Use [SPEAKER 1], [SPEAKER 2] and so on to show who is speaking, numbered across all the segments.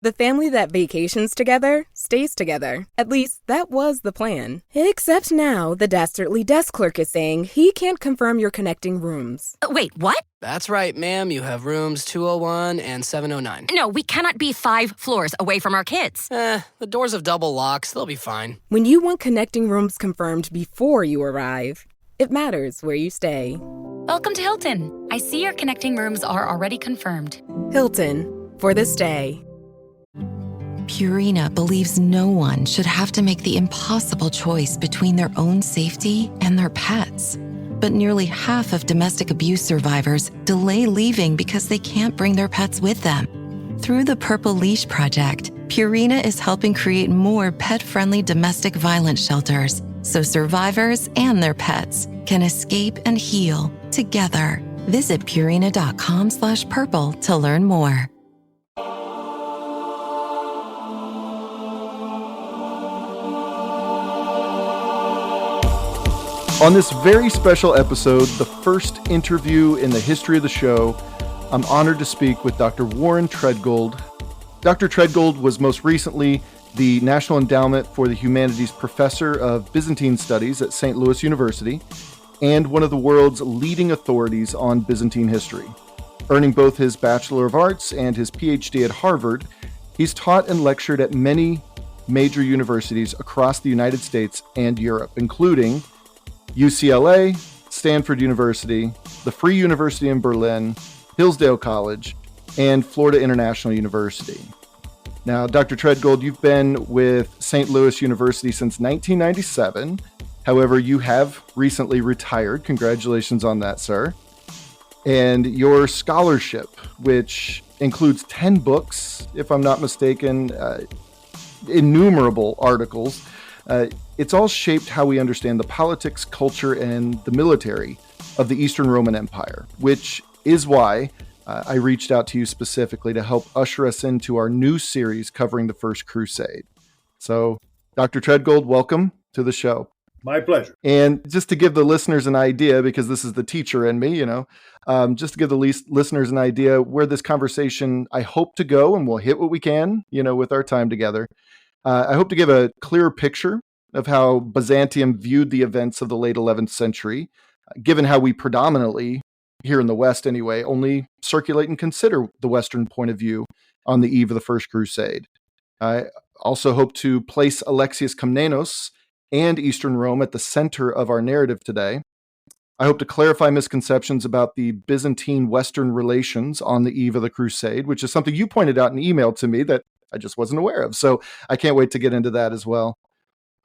[SPEAKER 1] The family that vacations together stays together. At least, that was the plan. Except now, the dastardly desk clerk is saying he can't confirm your connecting rooms.
[SPEAKER 2] Wait, what?
[SPEAKER 3] That's right, ma'am. You have rooms 201 and 709.
[SPEAKER 2] No, we cannot be 5 floors away from our kids.
[SPEAKER 3] The doors have double locks. They'll be fine.
[SPEAKER 1] When you want connecting rooms confirmed before you arrive, it matters where you stay.
[SPEAKER 4] Welcome to Hilton. I see your connecting rooms are already confirmed.
[SPEAKER 1] Hilton, for the stay.
[SPEAKER 5] Purina believes no one should have to make the impossible choice between their own safety and their pets. But nearly half of domestic abuse survivors delay leaving because they can't bring their pets with them. Through the Purple Leash Project, Purina is helping create more pet-friendly domestic violence shelters so survivors and their pets can escape and heal together. Visit Purina.com/purple to learn more.
[SPEAKER 6] On this very special episode, the first interview in the history of the show, I'm honored to speak with Dr. Warren Treadgold. Dr. Treadgold was most recently the National Endowment for the Humanities Professor of Byzantine Studies at St. Louis University and one of the world's leading authorities on Byzantine history. Earning both his Bachelor of Arts and his PhD at Harvard, he's taught and lectured at many major universities across the United States and Europe, including UCLA, Stanford University, the Free University in Berlin, Hillsdale College, and Florida International University. Now, Dr. Treadgold, you've been with St. Louis University since 1997. However, you have recently retired. Congratulations on that, sir. And your scholarship, which includes 10 books, if I'm not mistaken, innumerable articles, it's all shaped how we understand the politics, culture, and the military of the Eastern Roman Empire, which is why I reached out to you specifically to help usher us into our new series covering the First Crusade. So, Dr. Treadgold, welcome to the show.
[SPEAKER 7] My pleasure.
[SPEAKER 6] And just to give the listeners an idea, because this is the teacher in me, just to give the listeners an idea where this conversation I hope to go, and we'll hit what we can, with our time together. I hope to give a clearer picture of how Byzantium viewed the events of the late 11th century, given how we predominantly, here in the West anyway, only circulate and consider the Western point of view on the eve of the First Crusade. I also hope to place Alexios Komnenos and Eastern Rome at the center of our narrative today. I hope to clarify misconceptions about the Byzantine-Western relations on the eve of the Crusade, which is something you pointed out in email to me that I just wasn't aware of. So I can't wait to get into that as well.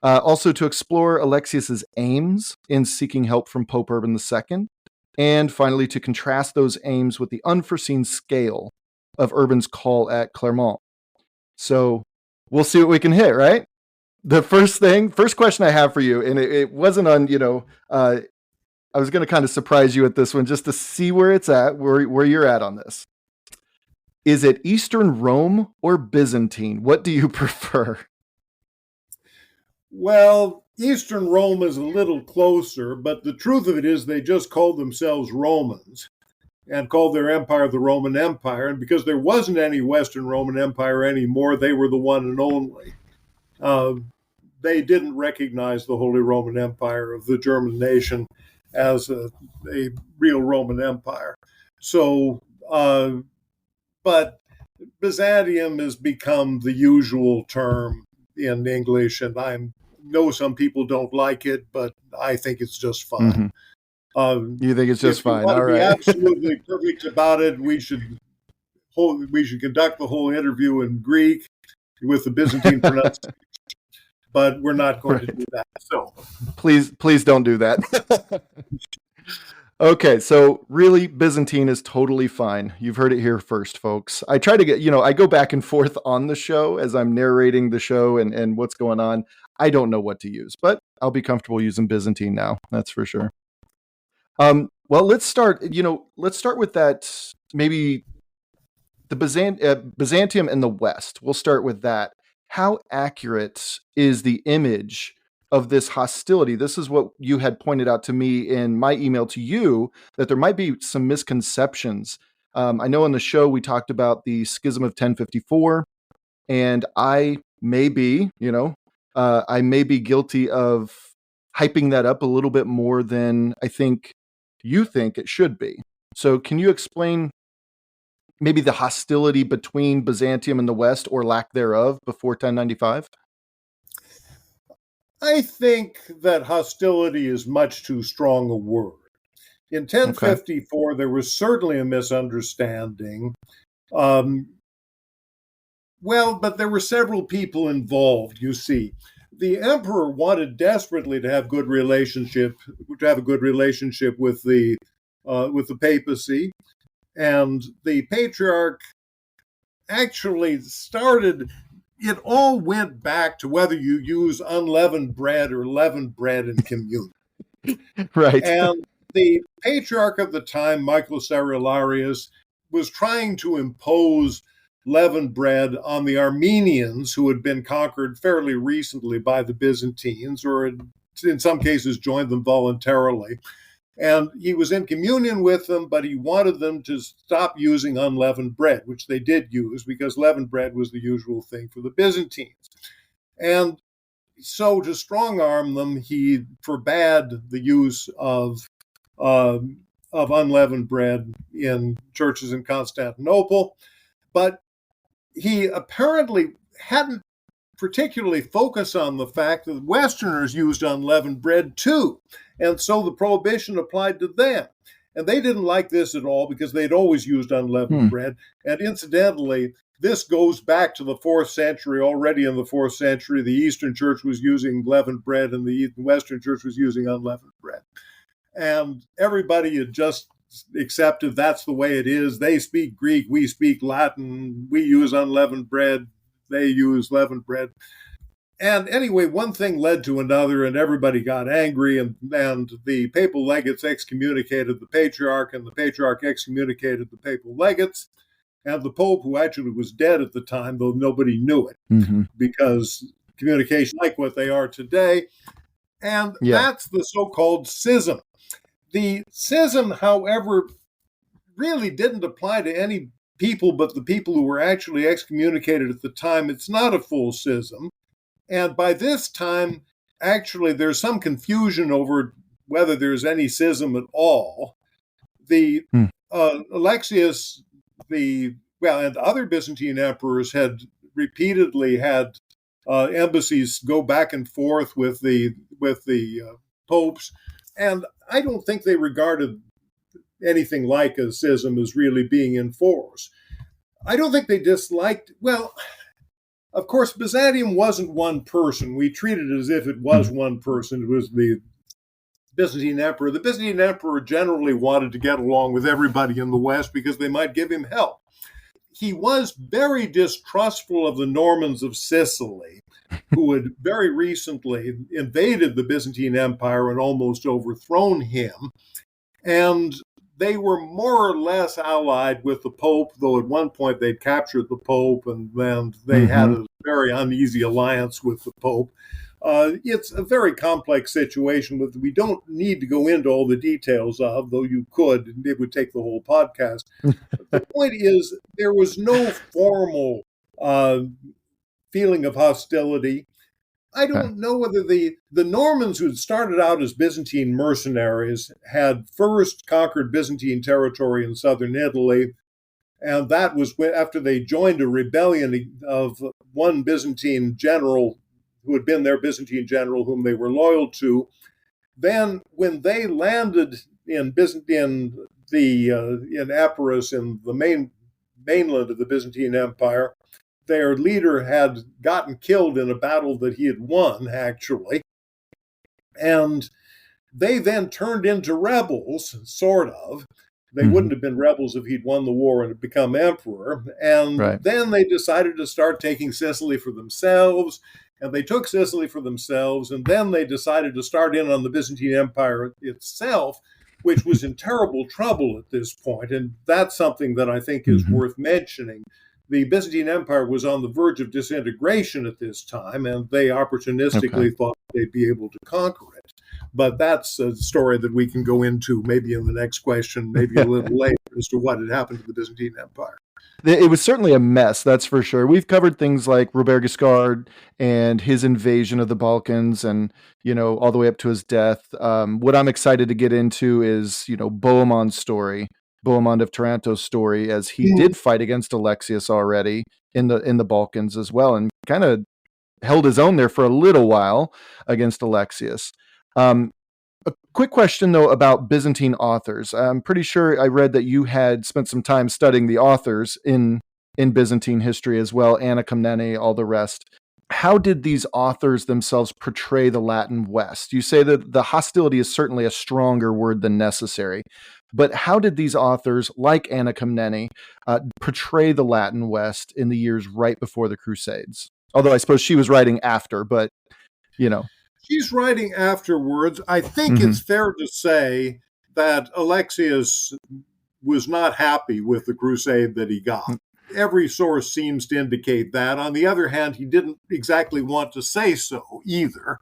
[SPEAKER 6] Also to explore Alexios's aims in seeking help from Pope Urban II. And finally, to contrast those aims with the unforeseen scale of Urban's call at Clermont. So we'll see what we can hit, right? The first question I have for you, and it wasn't on, I was going to kind of surprise you at this one just to see where it's at, where you're at on this. Is it Eastern Rome or Byzantine? What do you prefer?
[SPEAKER 7] Well, Eastern Rome is a little closer, but the truth of it is they just called themselves Romans and called their empire the Roman Empire. And because there wasn't any Western Roman Empire anymore, they were the one and only. They didn't recognize the Holy Roman Empire of the German nation as a real Roman Empire. So, but Byzantium has become the usual term in English, and I know some people don't like it, but I think it's just fine.
[SPEAKER 6] Mm-hmm. You think it's just fine?
[SPEAKER 7] All right.
[SPEAKER 6] Be
[SPEAKER 7] absolutely perfect about it. We should conduct the whole interview in Greek with the Byzantine pronunciation, but we're not going to do that. So
[SPEAKER 6] please don't do that. Okay, so really, Byzantine is totally fine. You've heard it here first, folks. I try to get, I go back and forth on the show as I'm narrating the show and what's going on. I don't know what to use, but I'll be comfortable using Byzantine now. That's for sure. Well, let's start with that, maybe the Byzantium in the West. We'll start with that. How accurate is the image of this hostility? This is what you had pointed out to me in my email to you, that there might be some misconceptions. I know on the show we talked about the Schism of 1054, And I may be, I may be guilty of hyping that up a little bit more than I think you think it should be. So can you explain maybe the hostility between Byzantium and the West, or lack thereof, before 1095?
[SPEAKER 7] I think that hostility is much too strong a word. In 1054, There was certainly a misunderstanding. But there were several people involved, you see. The emperor wanted desperately to have a good relationship with the papacy, and the patriarch actually started. It all went back to whether you use unleavened bread or leavened bread in communion.
[SPEAKER 6] Right.
[SPEAKER 7] And the patriarch of the time, Michael Cerularius, was trying to impose leavened bread on the Armenians, who had been conquered fairly recently by the Byzantines, or in some cases joined them voluntarily. And he was in communion with them, but he wanted them to stop using unleavened bread, which they did use because leavened bread was the usual thing for the Byzantines. And so to strong-arm them, he forbade the use of unleavened bread in churches in Constantinople. But he apparently hadn't particularly focused on the fact that Westerners used unleavened bread too. And so the prohibition applied to them. And they didn't like this at all because they'd always used unleavened bread. And incidentally, this goes back to the 4th century. Already in the 4th century, the Eastern Church was using leavened bread and the Western Church was using unleavened bread. And everybody had just accepted that's the way it is. They speak Greek, we speak Latin, we use unleavened bread, they use leavened bread. And anyway, one thing led to another, and everybody got angry, and the papal legates excommunicated the patriarch, and the patriarch excommunicated the papal legates, and the Pope, who actually was dead at the time, though nobody knew it, because communication like what they are today. And that's the so-called schism. The schism, however, really didn't apply to any people but the people who were actually excommunicated at the time. It's not a full schism. And by this time, actually, there's some confusion over whether there's any schism at all. The Alexios, and other Byzantine emperors had repeatedly had embassies go back and forth with the popes, and I don't think they regarded anything like a schism as really being in force. I don't think they disliked. Well, of course, Byzantium wasn't one person. We treated it as if it was one person. It was the Byzantine emperor. The Byzantine emperor generally wanted to get along with everybody in the West because they might give him help. He was very distrustful of the Normans of Sicily, who had very recently invaded the Byzantine Empire and almost overthrown him. And they were more or less allied with the Pope, though at one point they'd captured the Pope, and then they had a very uneasy alliance with the Pope. It's a very complex situation that we don't need to go into all the details of, though you could, and it would take the whole podcast. The point is, there was no formal feeling of hostility. I don't know whether the Normans, who had started out as Byzantine mercenaries, had first conquered Byzantine territory in southern Italy, and that was after they joined a rebellion of one Byzantine general who had been their Byzantine general, whom they were loyal to. Then, when they landed in Epirus, in the mainland of the Byzantine Empire, their leader had gotten killed in a battle that he had won, actually. And they then turned into rebels, sort of. They wouldn't have been rebels if he'd won the war and had become emperor. And then they decided to start taking Sicily for themselves. And they took Sicily for themselves. And then they decided to start in on the Byzantine Empire itself, which was in terrible trouble at this point. And that's something that I think is worth mentioning. The Byzantine Empire was on the verge of disintegration at this time, and they opportunistically thought they'd be able to conquer it. But that's a story that we can go into maybe in the next question, maybe a little later, as to what had happened to the Byzantine Empire.
[SPEAKER 6] It was certainly a mess, that's for sure. We've covered things like Robert Guiscard and his invasion of the Balkans and, all the way up to his death. What I'm excited to get into is, Bohemond's story, Bohemond of Taranto's story, as he did fight against Alexios already in the Balkans as well, and kind of held his own there for a little while against Alexios. A quick question, though, about Byzantine authors. I'm pretty sure I read that you had spent some time studying the authors in Byzantine history as well, Anna Komnene, all the rest. How did these authors themselves portray the Latin West? You say that the hostility is certainly a stronger word than necessary, but how did these authors, like Anna Komnene, portray the Latin West in the years right before the Crusades? Although I suppose she was writing after, but,
[SPEAKER 7] She's writing afterwards. I think it's fair to say that Alexius was not happy with the crusade that he got. Every source seems to indicate that. On the other hand, he didn't exactly want to say so either.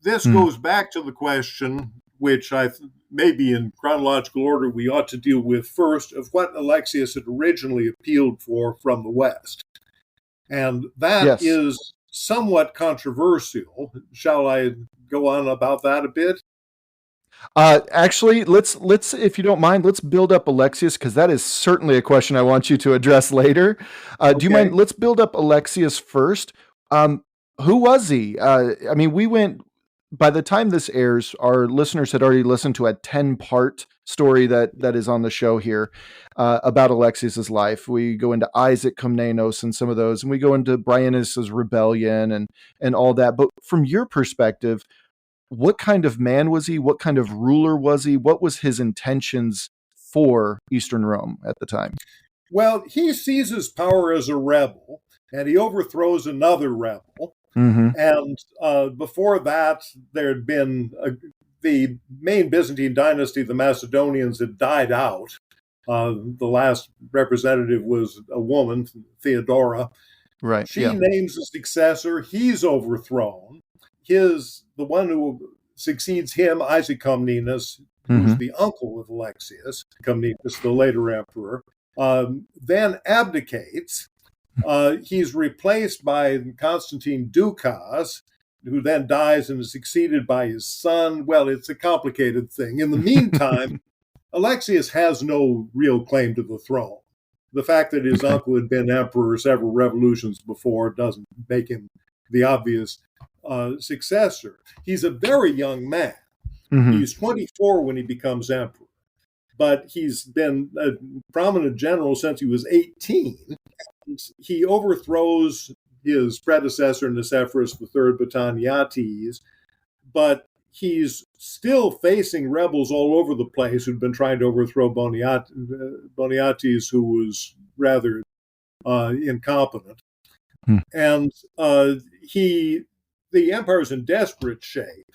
[SPEAKER 7] This goes back to the question, which maybe in chronological order we ought to deal with first, of what Alexius had originally appealed for from the West. And that is somewhat controversial. Shall I go on about that a bit?
[SPEAKER 6] Actually, let's, if you don't mind, let's build up Alexius, because that is certainly a question I want you to address later. Do you mind? Let's build up Alexius first. Who was he? By the time this airs, our listeners had already listened to a 10-part story that is on the show here about Alexius's life. We go into Isaac Komnenos and some of those, and we go into Bryennius's rebellion and all that. But from your perspective, what kind of man was he? What kind of ruler was he? What was his intentions for Eastern Rome at the time?
[SPEAKER 7] Well, he seizes power as a rebel, and he overthrows another rebel. And before that, there had been the main Byzantine dynasty, the Macedonians, had died out. The last representative was a woman, Theodora.
[SPEAKER 6] Right.
[SPEAKER 7] She names a successor. He's overthrown. The one who succeeds him, Isaac Komnenos, who's the uncle of Alexius Komnenos, the later emperor, then abdicates. He's replaced by Constantine Ducas, who then dies and is succeeded by his son. Well, it's a complicated thing. In the meantime, Alexius has no real claim to the throne. The fact that his uncle had been emperor several revolutions before doesn't make him the obvious successor. He's a very young man. He's 24 when he becomes emperor, but he's been a prominent general since he was 18. He overthrows his predecessor, Nicephorus III Botaniates, but he's still facing rebels all over the place who'd been trying to overthrow Boniates, who was rather incompetent. And the empire's in desperate shape.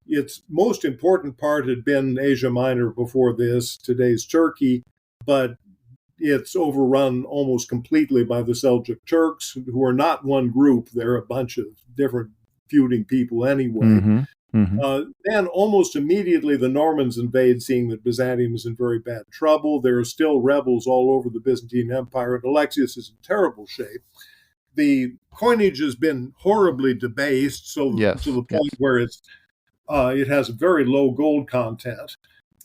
[SPEAKER 7] Its most important part had been Asia Minor before this, today's Turkey, but it's overrun almost completely by the Seljuk Turks, who are not one group. They're a bunch of different feuding people anyway. Then almost immediately the Normans invade, seeing that Byzantium is in very bad trouble. There are still rebels all over the Byzantine Empire, and Alexius is in terrible shape. The coinage has been horribly debased, to the point where it has a very low gold content.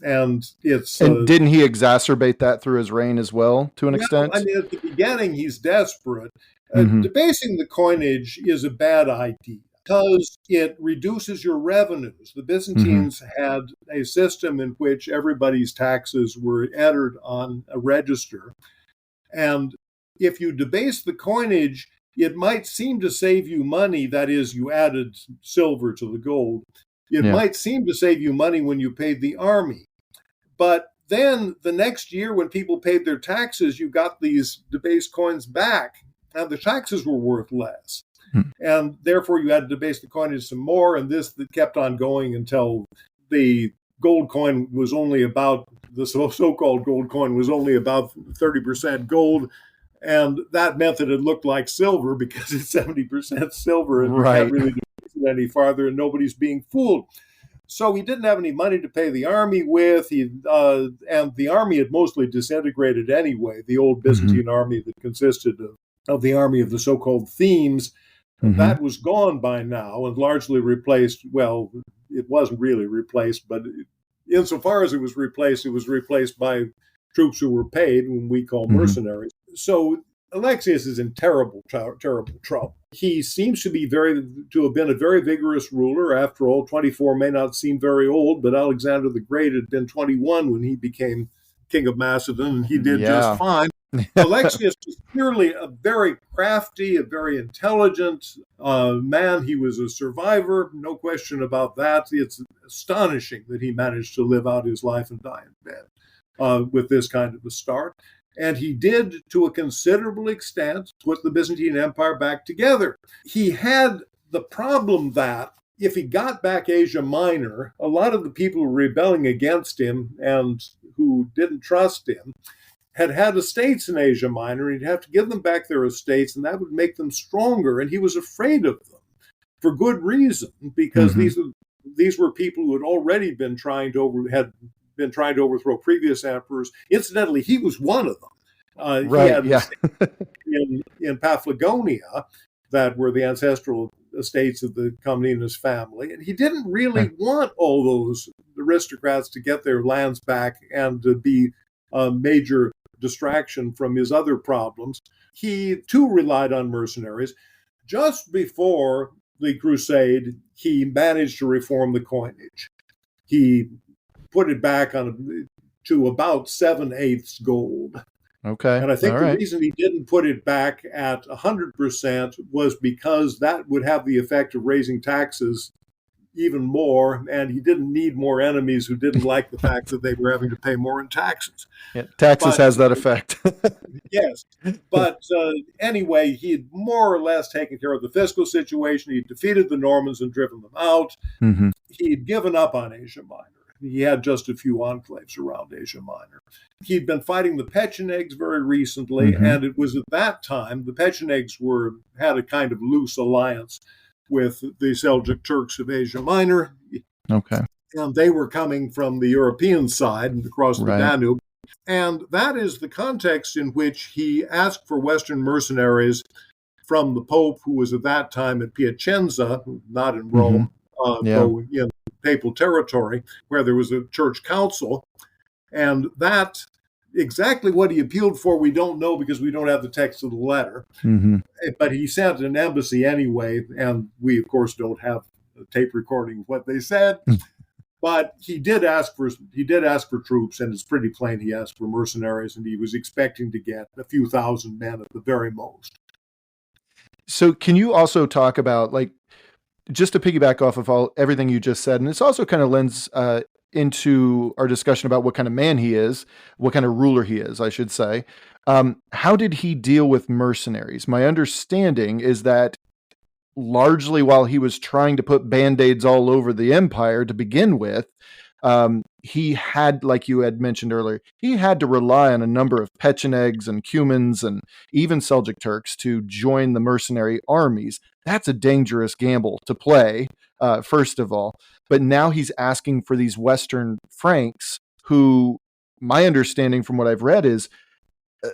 [SPEAKER 7] And
[SPEAKER 6] didn't he exacerbate that through his reign as well, to an extent?
[SPEAKER 7] I mean, at the beginning, he's desperate. Debasing the coinage is a bad idea because it reduces your revenues. The Byzantines had a system in which everybody's taxes were entered on a register. And if you debase the coinage, it might seem to save you money. That is, you added silver to the gold. It might seem to save you money when you paid the army. But then the next year when people paid their taxes, you got these debased coins back. And the taxes were worth less. And therefore you had to debase the coinage some more. And this kept on going until the gold coin was only about, the so-called gold coin was only about 30% gold. And that meant that it looked like silver because it's 70% silver and you can't really debase it any farther and nobody's being fooled. So he didn't have any money to pay the army with. And the army had mostly disintegrated anyway. The old Byzantine army that consisted of the army of the so-called themes, that was gone by now and largely replaced. Well, it wasn't really replaced, but insofar as it was replaced by troops who were paid, whom we call mercenaries. So Alexios is in terrible trouble. He seems to have been a very vigorous ruler. After all, 24 may not seem very old, but Alexander the Great had been 21 when he became king of Macedon, and he did just fine. Alexios was clearly a very crafty, a very intelligent man. He was a survivor, no question about that. It's astonishing that he managed to live out his life and die in bed with this kind of a start. And he did, to a considerable extent, put the Byzantine Empire back together. He had the problem that if he got back Asia Minor, a lot of the people who were rebelling against him and who didn't trust him had estates in Asia Minor, and he'd have to give them back their estates, and that would make them stronger. And he was afraid of them for good reason, because these were people who had already been trying to overthrow previous emperors. Incidentally, he was one of them. He had in Paphlagonia that were the ancestral estates of the Komnenos family, and he didn't really want all those aristocrats to get their lands back and to be a major distraction from his other problems. He too relied on mercenaries. Just before the Crusade, he managed to reform the coinage. He put it back to about 7/8 gold.
[SPEAKER 6] Okay.
[SPEAKER 7] And I think the reason he didn't put it back at 100% was because that would have the effect of raising taxes even more, and he didn't need more enemies who didn't like the fact that they were having to pay more in taxes.
[SPEAKER 6] Yeah, taxes has that effect.
[SPEAKER 7] Yes. But anyway, he had more or less taken care of the fiscal situation. He defeated the Normans and driven them out. He'd given up on Asia Minor. He had just a few enclaves around Asia Minor. He'd been fighting the Pechenegs very recently, and it was at that time the Pechenegs had a kind of loose alliance with the Seljuk Turks of Asia Minor.
[SPEAKER 6] Okay.
[SPEAKER 7] And they were coming from the European side and across the Danube. And that is the context in which he asked for Western mercenaries from the Pope, who was at that time at Piacenza, not in Rome, though in papal territory, where there was a church council. And that, exactly what he appealed for, we don't know because we don't have the text of the letter. But he sent an embassy anyway, and we, of course, don't have a tape recording of what they said. But he did ask for troops, and it's pretty plain he asked for mercenaries, and he was expecting to get a few thousand men at the very most.
[SPEAKER 6] So can you also talk about, like, just to piggyback off of everything you just said, and this also kind of lends into our discussion about what kind of man he is, what kind of ruler he is, I should say. How did he deal with mercenaries? My understanding is that largely while he was trying to put Band-Aids all over the empire to begin with, he had, like you had mentioned earlier, he had to rely on a number of Pechenegs and Cumans and even Seljuk Turks to join the mercenary armies. That's a dangerous gamble to play, first of all. But now he's asking for these Western Franks who, my understanding from what I've read is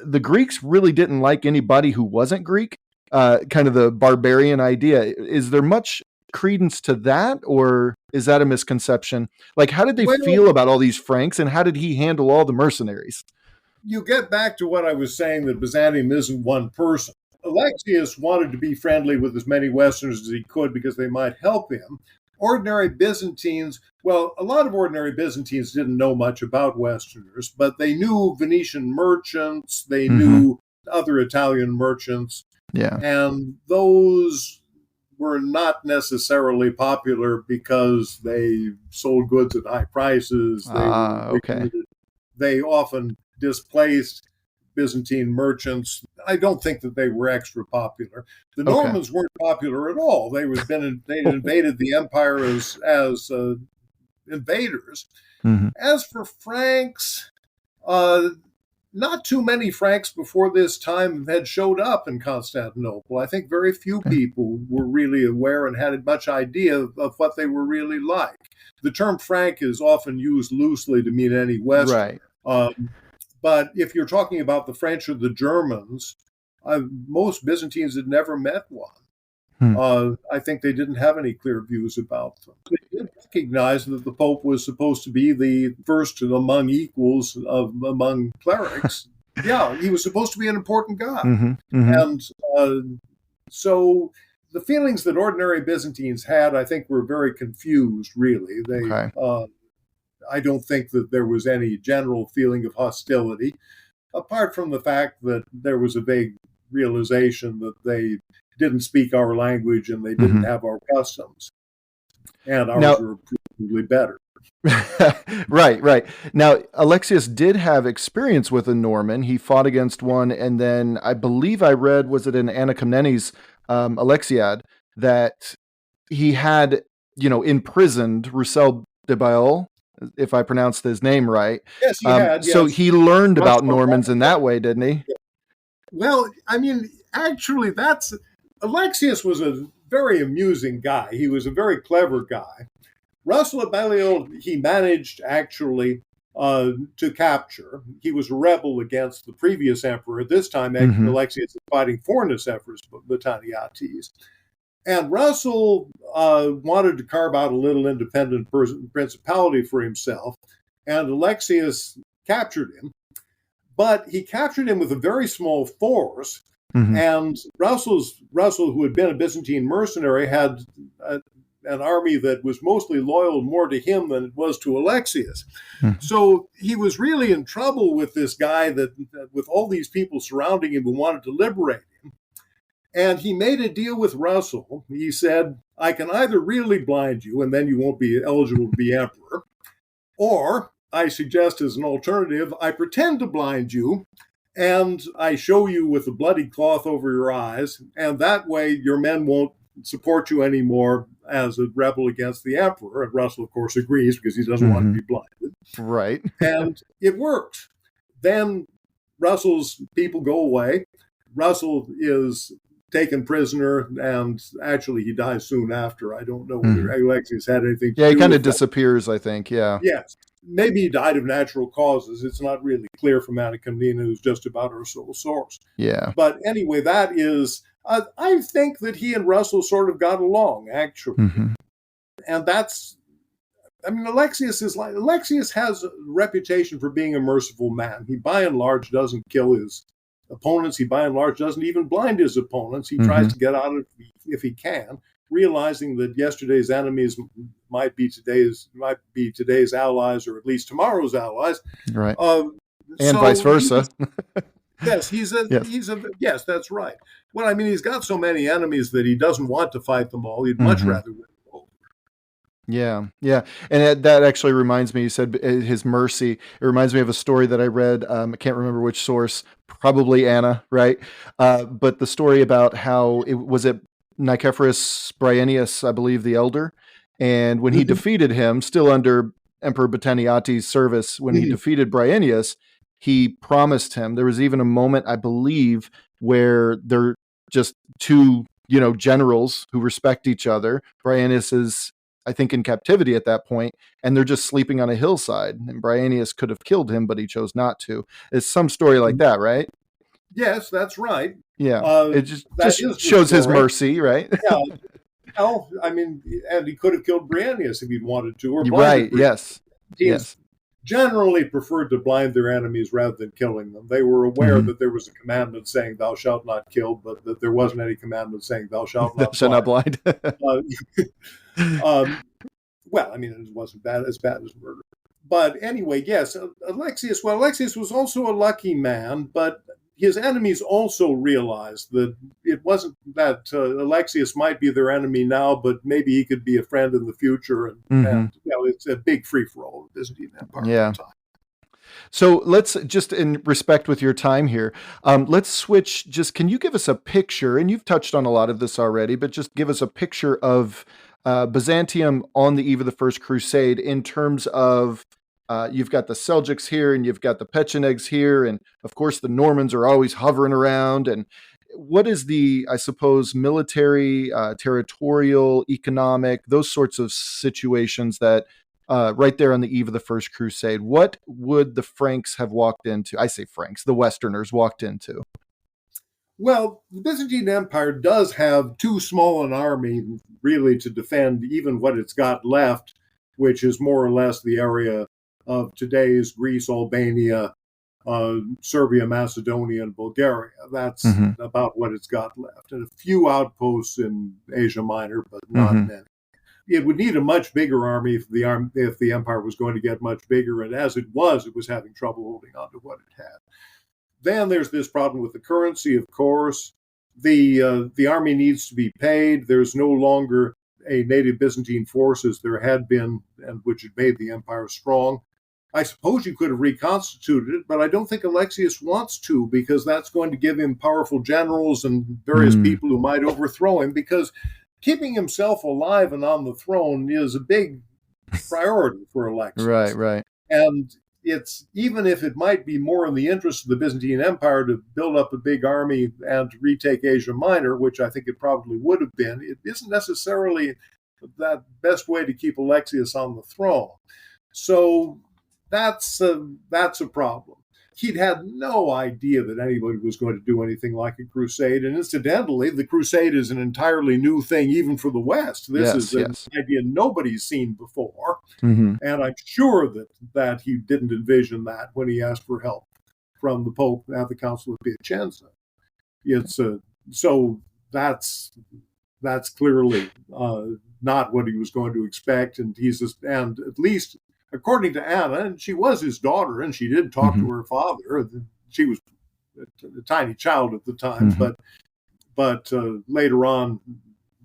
[SPEAKER 6] the Greeks really didn't like anybody who wasn't Greek, kind of the barbarian idea. Is there much credence to that, or is that a misconception? Like, how did they feel about all these Franks, and how did he handle all the mercenaries?
[SPEAKER 7] You get back to what I was saying, that Byzantium isn't one person. Alexios wanted to be friendly with as many Westerners as he could because they might help him. Ordinary Byzantines, well, a lot of ordinary Byzantines didn't know much about Westerners, but they knew Venetian merchants, they knew other Italian merchants, and those were not necessarily popular because they sold goods at high prices. They often displaced Byzantine merchants. I don't think that they were extra popular. The Normans weren't popular at all. They invaded the empire as invaders. As for Franks, not too many Franks before this time had showed up in Constantinople. I think very few people were really aware and had much idea of what they were really like. The term Frank is often used loosely to mean any Western.
[SPEAKER 6] Right.
[SPEAKER 7] But if you're talking about the French or the Germans, most Byzantines had never met one. I think they didn't have any clear views about them. They did recognize that the Pope was supposed to be the first among equals among clerics. Yeah, he was supposed to be an important guy. And so the feelings that ordinary Byzantines had, I think, were very confused, really. I don't think that there was any general feeling of hostility, apart from the fact that there was a vague realization that they didn't speak our language and they didn't have our customs. And ours were probably better.
[SPEAKER 6] Right. Now, Alexios did have experience with a Norman. He fought against one, and then I believe I read, was it in Anna Komnenos' Alexiad, that he had, imprisoned Roussel de Bailleul, if I pronounced his name right.
[SPEAKER 7] Yes, he had.
[SPEAKER 6] So he learned about Normans in that way, didn't he?
[SPEAKER 7] Well, I mean, actually, Alexios was a very amusing guy. He was a very clever guy. Roussel de Bailleul, he managed actually to capture. He was a rebel against the previous emperor. At this time, Alexios was fighting for Nicephorus Botaniates. And Roussel wanted to carve out a little independent principality for himself, and Alexios captured him. But he captured him with a very small force, and Roussel, who had been a Byzantine mercenary, had an army that was mostly loyal more to him than it was to Alexios. So he was really in trouble with this guy that with all these people surrounding him who wanted to liberate him. And he made a deal with Roussel. He said, I can either really blind you, and then you won't be eligible to be emperor, or I suggest as an alternative, I pretend to blind you, and I show you with a bloody cloth over your eyes, and that way your men won't support you anymore as a rebel against the emperor. And Roussel, of course, agrees because he doesn't want to be blinded.
[SPEAKER 6] Right.
[SPEAKER 7] And it works. Then Roussel's people go away. Roussel is taken prisoner, and actually he dies soon after. I don't know whether Alexios had anything to do
[SPEAKER 6] he kind of
[SPEAKER 7] with that.
[SPEAKER 6] disappears, I think,
[SPEAKER 7] Yes. Maybe he died of natural causes. It's not really clear from Anna Komnenos, who's just about our sole source.
[SPEAKER 6] Yeah.
[SPEAKER 7] But anyway, that is, I think that he and Roussel sort of got along, actually. And that's, I mean, Alexios has a reputation for being a merciful man. He, by and large, doesn't kill his opponents. He, by and large, doesn't even blind his opponents. He tries to get out of it if he can, realizing that yesterday's enemies might be today's allies, or at least tomorrow's allies.
[SPEAKER 6] Right. And vice versa.
[SPEAKER 7] Yes, yes, that's right. Well, I mean, he's got so many enemies that he doesn't want to fight them all. He'd much rather win them all.
[SPEAKER 6] Yeah. And that actually reminds me, you said his mercy. It reminds me of a story that I read. I can't remember which source, probably Anna, right? But the story about how it was Nicephorus Bryennius, I believe, the elder. And when he defeated him, still under Emperor Botaniates' service, when he defeated Bryennius, he promised him, there was even a moment, I believe, where they're just two, generals who respect each other. Bryennius is, I think, in captivity at that point, and they're just sleeping on a hillside. And Bryennius could have killed him, but he chose not to. It's some story like that, right?
[SPEAKER 7] Yes, that's right.
[SPEAKER 6] Yeah, it just shows his mercy, right?
[SPEAKER 7] Yeah. Well, I mean, and he could have killed Bryennius if he'd wanted to. Or
[SPEAKER 6] right, yes.
[SPEAKER 7] Generally preferred to blind their enemies rather than killing them. They were aware that there was a commandment saying thou shalt not kill, but that there wasn't any commandment saying thou shalt not blind. Well, I mean, it wasn't as bad as murder. But anyway, yes, Alexios was also a lucky man, but his enemies also realized that it wasn't that Alexios might be their enemy now, but maybe he could be a friend in the future. And it's a big free-for-all of the Byzantine Empire at the time.
[SPEAKER 6] So let's, just in respect with your time here, let's switch. Can you give us a picture, and you've touched on a lot of this already, but just give us a picture of Byzantium on the eve of the First Crusade in terms of You've got the Seljuks here, and you've got the Pechenegs here, and of course the Normans are always hovering around. And what is the, I suppose, military, territorial, economic, those sorts of situations that right there on the eve of the First Crusade, what would the Franks have walked into? I say Franks, the Westerners walked into.
[SPEAKER 7] Well, the Byzantine Empire does have too small an army, really, to defend even what it's got left, which is more or less the area of today's Greece, Albania, Serbia, Macedonia, and Bulgaria. That's about what it's got left. And a few outposts in Asia Minor, but not many. It would need a much bigger army if the empire was going to get much bigger. And as it was having trouble holding on to what it had. Then there's this problem with the currency, of course. The army needs to be paid. There's no longer a native Byzantine force as there had been, and which had made the empire strong. I suppose you could have reconstituted it, but I don't think Alexius wants to, because that's going to give him powerful generals and various people who might overthrow him, because keeping himself alive and on the throne is a big priority for Alexius.
[SPEAKER 6] Right.
[SPEAKER 7] And it's, even if it might be more in the interest of the Byzantine Empire to build up a big army and to retake Asia Minor, which I think it probably would have been, it isn't necessarily that best way to keep Alexius on the throne. So that's a problem. He'd had no idea that anybody was going to do anything like a crusade. And incidentally, the crusade is an entirely new thing, even for the West. This is an idea nobody's seen before. And I'm sure that he didn't envision that when he asked for help from the Pope at the Council of Piacenza. So that's clearly not what he was going to expect. And and at least, according to Anna, and she was his daughter, and she did talk to her father. She was a tiny child at the time, but later on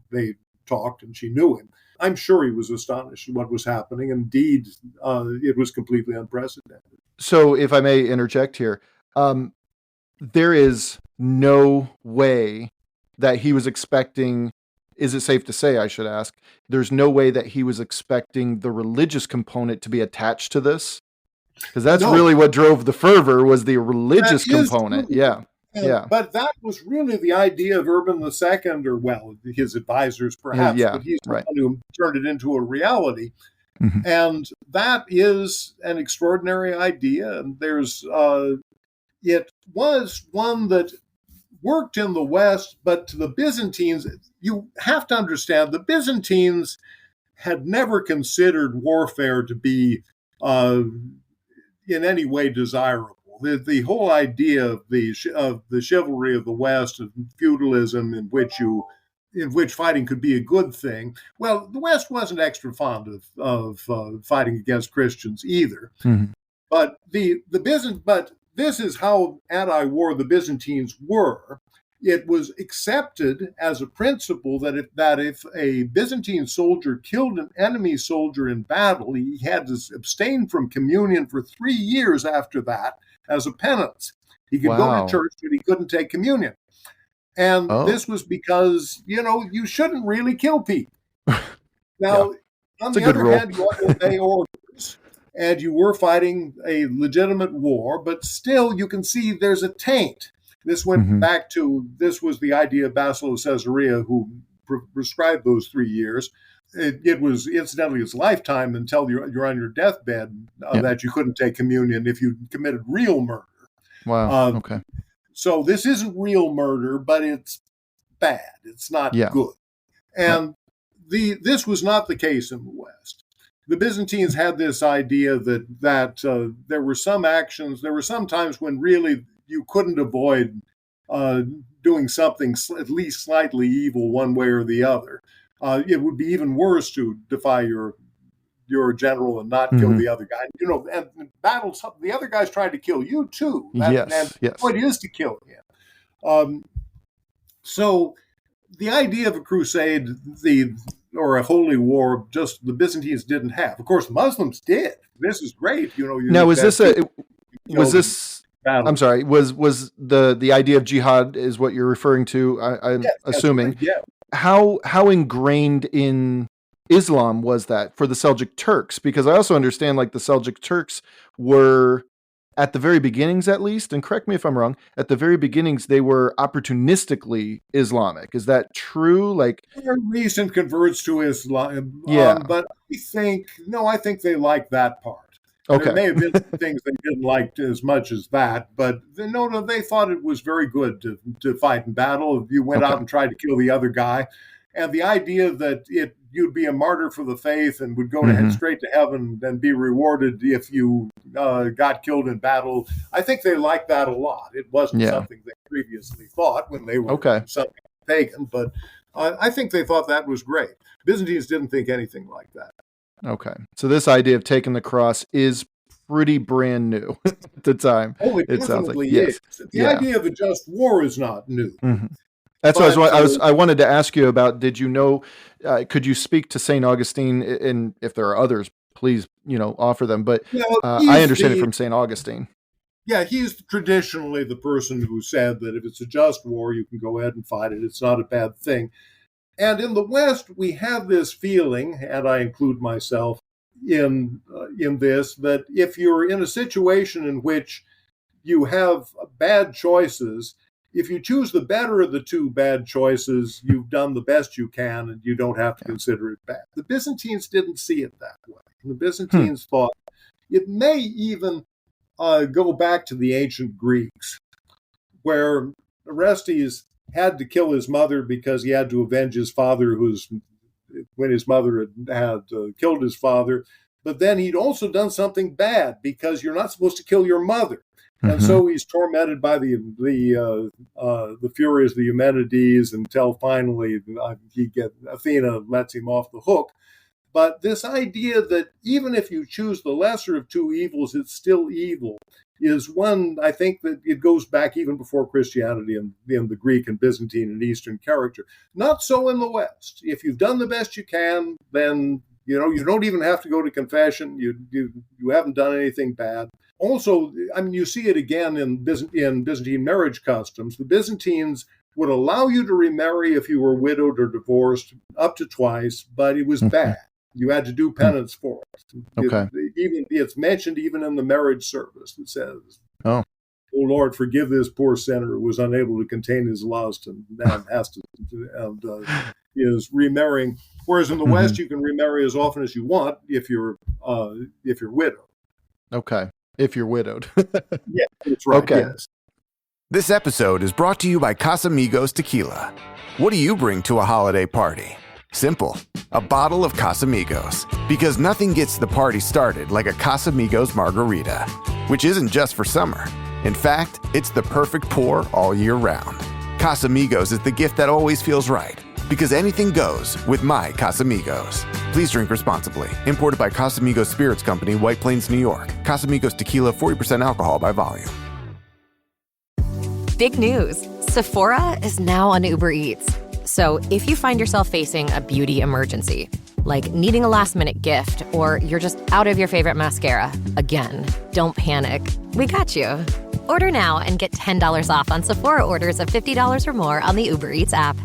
[SPEAKER 7] they talked, and she knew him. I'm sure he was astonished at what was happening. Indeed, it was completely unprecedented.
[SPEAKER 6] So, if I may interject here, there is no way that he was expecting. Is it safe to say, I should ask, there's no way that he was expecting the religious component to be attached to this? Because that's really what drove the fervor, was the religious component. Yeah.
[SPEAKER 7] But that was really the idea of Urban II, or, well, his advisors perhaps, but he's the one who turned it into a reality. And that is an extraordinary idea. And it was one that worked in the West, but to the Byzantines, you have to understand, the Byzantines had never considered warfare to be in any way desirable. The whole idea of the chivalry of the West, of feudalism, in which fighting could be a good thing. Well, the West wasn't extra fond of fighting against Christians either. But but this is how anti-war the Byzantines were. It was accepted as a principle that if a Byzantine soldier killed an enemy soldier in battle, he had to abstain from communion for 3 years after that as a penance. He could go to church, but he couldn't take communion. And this was because, you shouldn't really kill people. Now, on the other hand, you ought to obey orders. And you were fighting a legitimate war, but still you can see there's a taint. This went back to, this was the idea of Basil of Caesarea, who prescribed those 3 years. It was incidentally his lifetime until you're on your deathbed that you couldn't take communion if you committed real murder.
[SPEAKER 6] Wow, okay.
[SPEAKER 7] So this isn't real murder, but it's bad. It's not good. And this was not the case in the West. The Byzantines had this idea that there were some actions, there were some times when really you couldn't avoid doing something at least slightly evil one way or the other. It would be even worse to defy your general and not kill the other guy. And in battles, the other guy's trying to kill you too. The point is to kill him. So the idea of a crusade, or a holy war, just the Byzantines didn't have. Of course, the Muslims did. This is great. Now, was
[SPEAKER 6] this? I'm sorry. Was the idea of jihad is what you're referring to? I'm assuming.
[SPEAKER 7] Yeah.
[SPEAKER 6] How ingrained in Islam was that for the Seljuk Turks? Because I also understand like the Seljuk Turks were at the very beginnings, at least, and correct me if I'm wrong, at the very beginnings, they were opportunistically Islamic. Is that true? Like,
[SPEAKER 7] They're recent converts to Islam,
[SPEAKER 6] yeah.
[SPEAKER 7] but I think they like that part.
[SPEAKER 6] Okay.
[SPEAKER 7] There may have been some things they didn't like as much as that, but no, they thought it was very good to fight in battle. If you went out and tried to kill the other guy, and the idea that you'd be a martyr for the faith and would go straight to heaven and be rewarded if you got killed in battle, I think they liked that a lot. It wasn't something they previously thought when they were something pagan, but I think they thought that was great. Byzantines didn't think anything like that.
[SPEAKER 6] Okay. So this idea of taking the cross is pretty brand new at the time.
[SPEAKER 7] Oh, it
[SPEAKER 6] sounds like
[SPEAKER 7] is. The idea of a just war is not new.
[SPEAKER 6] Mm-hmm. That's what I wanted to ask you about. Did you know, could you speak to St. Augustine? And if there are others, please, offer them. But I understand it from St. Augustine.
[SPEAKER 7] Yeah, he's traditionally the person who said that if it's a just war, you can go ahead and fight it. It's not a bad thing. And in the West, we have this feeling, and I include myself in this, that if you're in a situation in which you have bad choices, if you choose the better of the two bad choices, you've done the best you can, and you don't have to consider it bad. The Byzantines didn't see it that way. The Byzantines thought it may even go back to the ancient Greeks, where Orestes had to kill his mother because he had to avenge his father, when his mother had killed his father. But then he'd also done something bad because you're not supposed to kill your mother. And so he's tormented by the Furies, the Eumenides, until finally Athena lets him off the hook. But this idea that even if you choose the lesser of two evils, it's still evil, is one, I think, that it goes back even before Christianity in the Greek and Byzantine and Eastern character. Not so in the West. If you've done the best you can, then you don't even have to go to confession. You haven't done anything bad. Also, I mean, you see it again in Byzantine marriage customs. The Byzantines would allow you to remarry if you were widowed or divorced up to twice, but it was bad. You had to do penance for it.
[SPEAKER 6] Okay.
[SPEAKER 7] It's mentioned even in the marriage service that says,
[SPEAKER 6] "Oh
[SPEAKER 7] Lord, forgive this poor sinner who was unable to contain his lust and is remarrying." Whereas in the West, you can remarry as often as you want if you're widowed.
[SPEAKER 6] Okay, if you're widowed.
[SPEAKER 7] Yeah, that's right.
[SPEAKER 6] Okay.
[SPEAKER 7] Yes.
[SPEAKER 8] This episode is brought to you by Casamigos Tequila. What do you bring to a holiday party? Simple. A bottle of Casamigos. Because nothing gets the party started like a Casamigos margarita, which isn't just for summer. In fact, it's the perfect pour all year round. Casamigos is the gift that always feels right. Because anything goes with my Casamigos. Please drink responsibly. Imported by Casamigos Spirits Company, White Plains, New York. Casamigos Tequila, 40% alcohol by volume.
[SPEAKER 2] Big news. Sephora is now on Uber Eats. So if you find yourself facing a beauty emergency, like needing a last-minute gift, or you're just out of your favorite mascara, again, don't panic. We got you. Order now and get $10 off on Sephora orders of $50 or more on the Uber Eats app.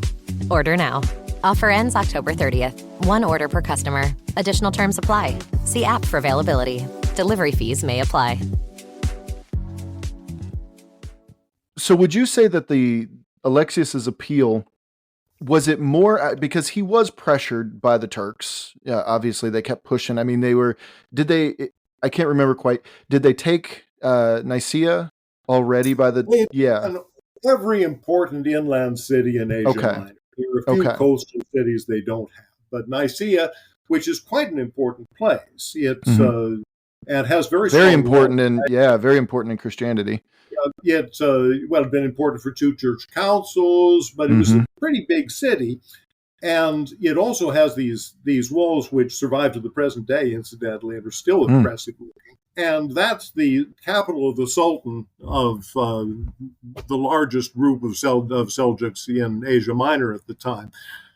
[SPEAKER 2] Order now. Offer ends October 30th. One order per customer. Additional terms apply. See app for availability. Delivery fees may apply.
[SPEAKER 6] So would you say that the Alexios's appeal, was it more because he was pressured by the Turks? Yeah, obviously they kept pushing. I mean, I can't remember quite. Did they take Nicaea already by the,
[SPEAKER 7] every important inland city in Asia Minor. There are a few coastal cities they don't have. But Nicaea, which is quite an important place, it's and has very
[SPEAKER 6] important very important in Christianity.
[SPEAKER 7] It's been important for two church councils, but it was a pretty big city, and it also has these walls which survive to the present day, incidentally, and are still impressive looking. And that's the capital of the Sultan of the largest group of Seljuks in Asia Minor at the time.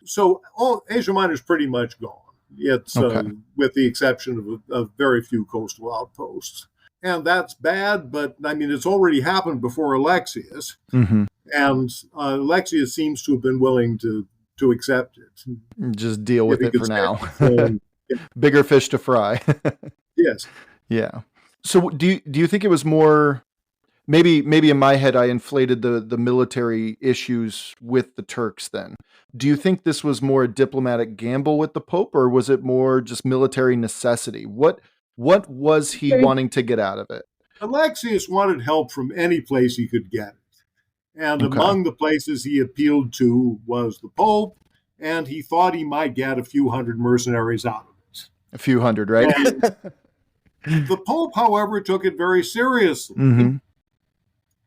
[SPEAKER 7] So all Asia Minor is pretty much gone. It's with the exception of very few coastal outposts. And that's bad, but I mean, it's already happened before Alexios. And Alexios seems to have been willing to to accept it.
[SPEAKER 6] Just deal with
[SPEAKER 7] If he
[SPEAKER 6] it
[SPEAKER 7] could
[SPEAKER 6] for
[SPEAKER 7] stand
[SPEAKER 6] now.
[SPEAKER 7] it, so,
[SPEAKER 6] Bigger fish to fry.
[SPEAKER 7] yes.
[SPEAKER 6] Yeah. So do you think it was more, maybe in my head I inflated the military issues with the Turks then. Do you think this was more a diplomatic gamble with the Pope, or was it more just military necessity? What was he wanting to get out of it?
[SPEAKER 7] Alexius wanted help from any place he could get it. And
[SPEAKER 6] Okay.
[SPEAKER 7] among the places he appealed to was the Pope, and he thought he might get a few hundred mercenaries out of it.
[SPEAKER 6] A few hundred, right?
[SPEAKER 7] The Pope, however, took it very seriously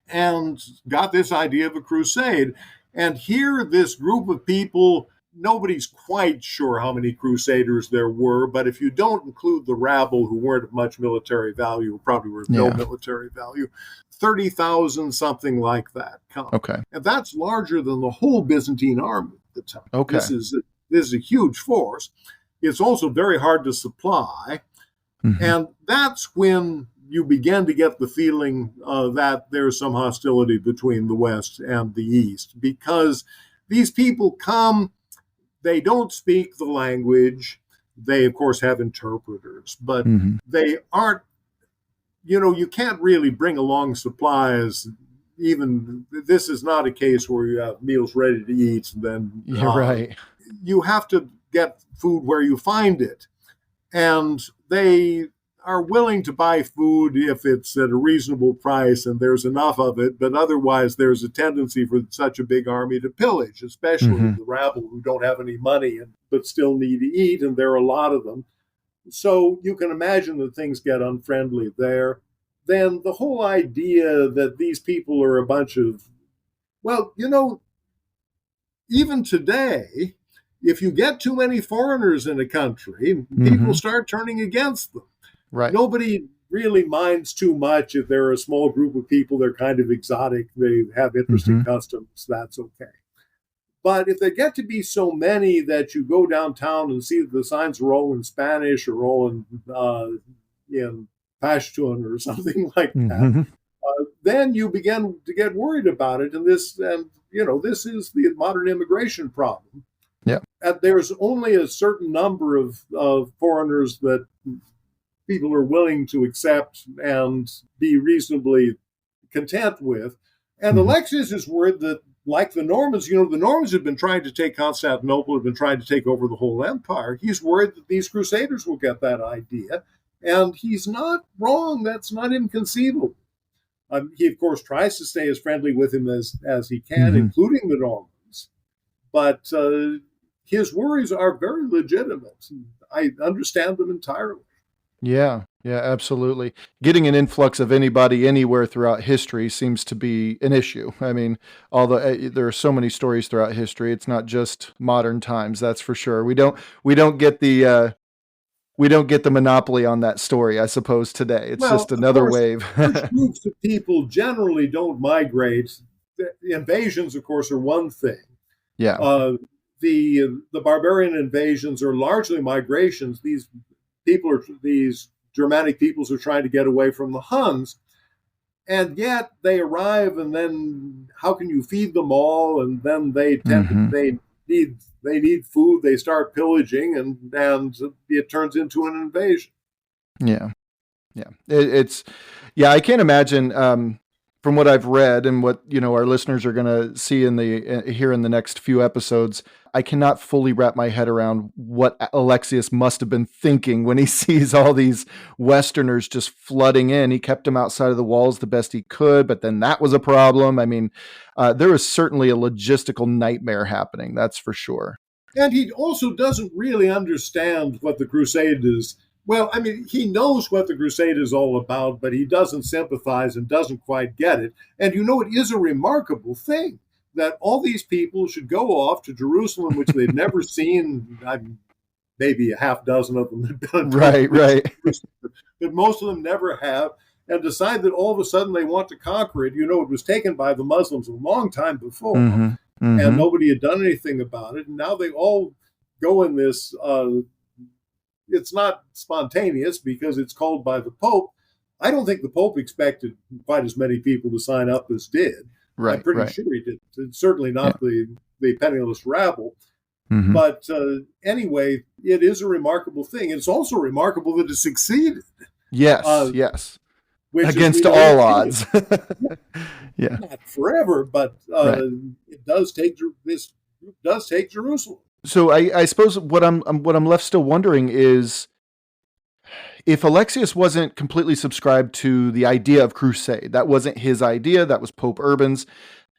[SPEAKER 7] and got this idea of a crusade. And here, this group of people, nobody's quite sure how many crusaders there were, but if you don't include the rabble who weren't of much military value, probably were of no military value, 30,000, something like that.
[SPEAKER 6] Okay.
[SPEAKER 7] And that's larger than the whole Byzantine army at the time.
[SPEAKER 6] Okay.
[SPEAKER 7] This is a huge force. It's also very hard to supply. And that's when you begin to get the feeling that there's some hostility between the West and the East, because these people come, they don't speak the language. They, of course, have interpreters, but they aren't, you can't really bring along supplies. Even this is not a case where you have meals ready to eat. Then
[SPEAKER 6] you're right.
[SPEAKER 7] You have to get food where you find it. And they are willing to buy food if it's at a reasonable price and there's enough of it, but otherwise there's a tendency for such a big army to pillage, especially the rabble who don't have any money but still need to eat, and there are a lot of them. So you can imagine that things get unfriendly there. Then the whole idea that these people are a bunch of, even today, if you get too many foreigners in a country, people start turning against them.
[SPEAKER 6] Right.
[SPEAKER 7] Nobody really minds too much if they're a small group of people. They're kind of exotic. They have interesting customs. That's okay. But if they get to be so many that you go downtown and see that the signs are all in Spanish or all in Pashtun or something like that, then you begin to get worried about it. And this is the modern immigration problem.
[SPEAKER 6] Yeah.
[SPEAKER 7] And there's only a certain number of foreigners that people are willing to accept and be reasonably content with. And Alexius is worried that, like the Normans, the Normans have been trying to take Constantinople, have been trying to take over the whole empire. He's worried that these Crusaders will get that idea. And he's not wrong. That's not inconceivable. He, of course, tries to stay as friendly with him as he can, including the Normans. But his worries are very legitimate. I understand them entirely.
[SPEAKER 6] Yeah, absolutely. Getting an influx of anybody anywhere throughout history seems to be an issue. I mean, although there are so many stories throughout history, it's not just modern times. That's for sure. We don't get the monopoly on that story, I suppose. Today, it's just another wave.
[SPEAKER 7] Groups of people generally don't migrate. The invasions, of course, are one thing.
[SPEAKER 6] Yeah.
[SPEAKER 7] The barbarian invasions are largely migrations. These Germanic peoples are trying to get away from the Huns, and yet they arrive, and then how can you feed them all? And then they need food. They start pillaging, and it turns into an invasion.
[SPEAKER 6] Yeah. I can't imagine. From what I've read and what our listeners are going to see here in the next few episodes, I cannot fully wrap my head around what Alexius must have been thinking when he sees all these Westerners just flooding in. He kept them outside of the walls the best he could, but then that was a problem. I mean, there was certainly a logistical nightmare happening, that's for sure.
[SPEAKER 7] And he also doesn't really understand what the Crusade is. Well, I mean, he knows what the Crusade is all about, but he doesn't sympathize and doesn't quite get it. And it is a remarkable thing that all these people should go off to Jerusalem, which they've never seen. Maybe a half dozen of them have been.
[SPEAKER 6] Right.
[SPEAKER 7] But most of them never have, and decide that all of a sudden they want to conquer it. It was taken by the Muslims a long time before, and nobody had done anything about it. And now they all go in this... it's not spontaneous because it's called by the Pope. I don't think the Pope expected quite as many people to sign up as did.
[SPEAKER 6] Right,
[SPEAKER 7] I'm pretty sure he did. It's certainly not the penniless rabble.
[SPEAKER 6] Mm-hmm.
[SPEAKER 7] But anyway, it is a remarkable thing. It's also remarkable that it succeeded.
[SPEAKER 6] Yes, yes.
[SPEAKER 7] Which
[SPEAKER 6] against all odds. Yeah.
[SPEAKER 7] Not forever, but
[SPEAKER 6] Right.
[SPEAKER 7] it does take this does take Jerusalem.
[SPEAKER 6] So I suppose what I'm left still wondering is if Alexius wasn't completely subscribed to the idea of crusade, that wasn't his idea, that was Pope Urban's,